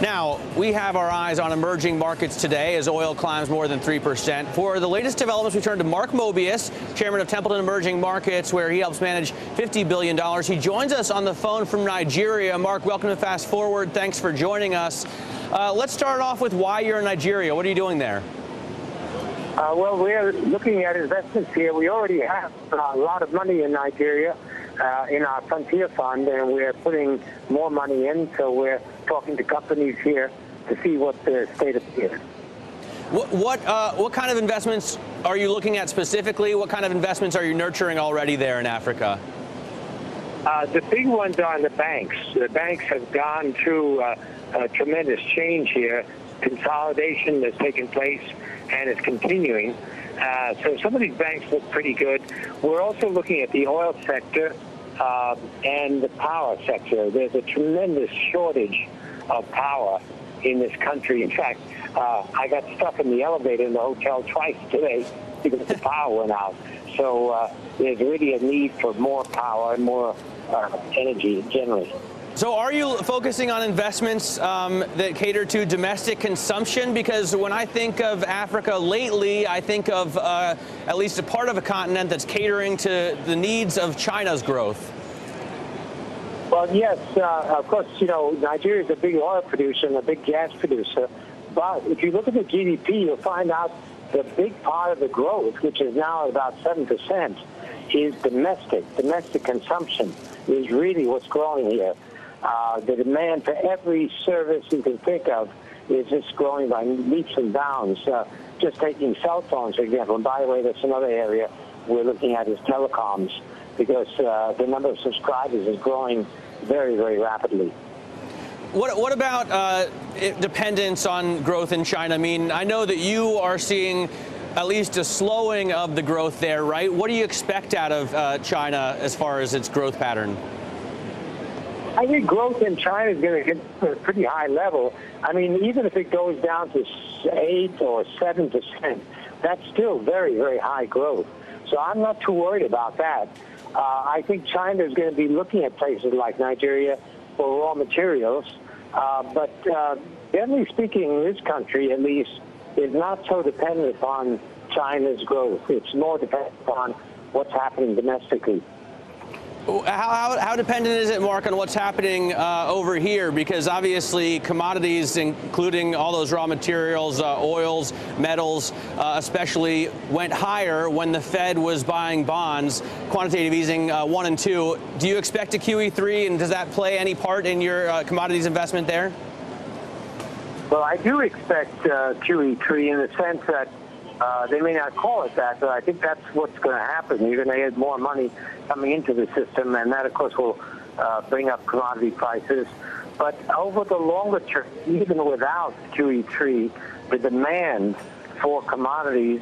Now, we have our eyes on emerging markets today as oil climbs more than 3%. For the latest developments, we turn to Mark Mobius, chairman of Templeton Emerging Markets, where he helps manage $50 billion. He joins us on the phone from Nigeria. Mark, welcome to Fast Forward. Thanks for joining us. Let's start off with why you're in Nigeria. What are you doing there? Well, we're looking at investments here. We already have a lot of money in Nigeria in our Frontier Fund, and we're putting more money in, so we're talking to companies here to see what the state of it is. What kind of investments are you looking at specifically? What kind of investments are you nurturing already there in Africa? The big ones are the banks. The banks have gone through a tremendous change here. Consolidation has taken place and is continuing. So some of these banks look pretty good. We're also looking at the oil sector and the power sector. There's a tremendous shortage of power in this country. In fact, I got stuck in the elevator in the hotel twice today because the power went out. So there's really a need for more power and more energy generally. So are you focusing on investments that cater to domestic consumption? Because when I think of Africa lately, I think of at least a part of a continent that's catering to the needs of China's growth. Well, yes, of course, you know, Nigeria is a big oil producer and a big gas producer. But if you look at the GDP, you'll find out the big part of the growth, which is now at about 7%, is domestic. Domestic consumption is really what's growing here. The demand for every service you can think of is just growing by leaps and bounds. Just taking cell phones, for example. And by the way, that's another area we're looking at is telecoms, because the number of subscribers is growing very, very rapidly. What about dependence on growth in China? I mean, I know that you are seeing at least a slowing of the growth there, right? What do you expect out of China as far as its growth pattern? I think growth in China is going to get to a pretty high level. I mean, even if it goes down to 8 or 7%, that's still very, very high growth. So I'm not too worried about that. I think China is going to be looking at places like Nigeria for raw materials. But generally speaking, this country, at least, is not so dependent upon China's growth. It's more dependent upon what's happening domestically. How dependent is it, Mark, on what's happening over here? Because obviously commodities, including all those raw materials, oils, metals, especially, went higher when the Fed was buying bonds, quantitative easing 1 and 2. Do you expect a QE3, and does that play any part in your commodities investment there? Well, I do expect QE3 in the sense that they may not call it that, but I think that's what's going to happen. You're going to get more money coming into the system, and that, of course, will bring up commodity prices. But over the longer term, even without QE3, the demand for commodities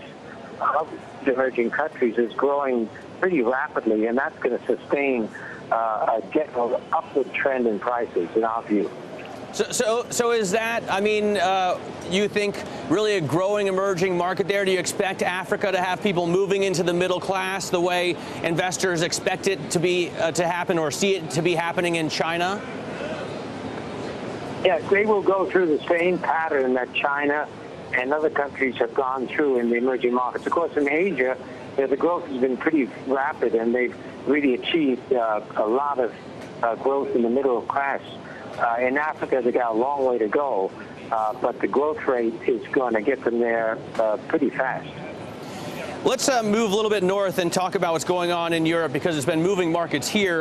of the emerging countries is growing pretty rapidly, and that's going to sustain a general upward trend in prices, in our view. So is that, I mean, you think really a growing emerging market there? Do you expect Africa to have people moving into the middle class the way investors expect it to be to happen, or see it to be happening in China? Yes, they will go through the same pattern that China and other countries have gone through in the emerging markets. Of course, in Asia, the growth has been pretty rapid, and they've really achieved a lot of growth in the middle class. In Africa, they got a long way to go, but the growth rate is going to get them there pretty fast. Let's move a little bit north and talk about what's going on in Europe, because it's been moving markets here,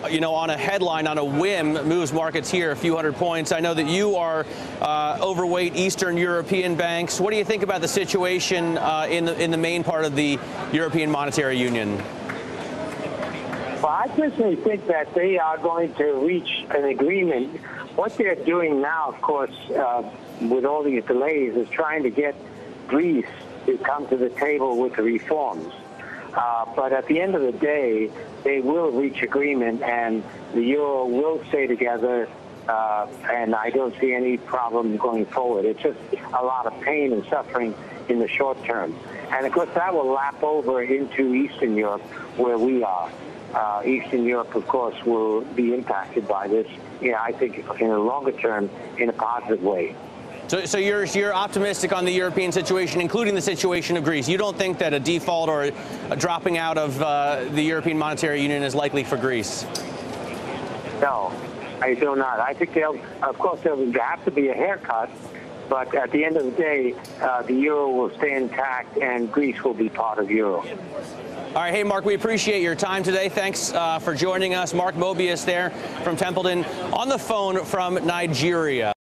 you know, on a headline, on a whim, moves markets here a few hundred points. I know that you are overweight Eastern European banks. What do you think about the situation in the main part of the European Monetary Union? Well, I personally think that they are going to reach an agreement. What they're doing now, of course, with all these delays, is trying to get Greece to come to the table with the reforms. But at the end of the day, they will reach agreement, and the euro will stay together, and I don't see any problem going forward. It's just a lot of pain and suffering in the short term. And, of course, that will lap over into Eastern Europe, where we are. Eastern Europe, of course, will be impacted by this. Yeah, I think in the longer term, in a positive way. So you're optimistic on the European situation, including the situation of Greece. You don't think that a default or a dropping out of the European Monetary Union is likely for Greece? No, I do not. I think of course, there will have to be a haircut, but at the end of the day, the euro will stay intact and Greece will be part of euro. All right, hey, Mark, we appreciate your time today. Thanks for joining us. Mark Mobius there from Templeton on the phone from Nigeria.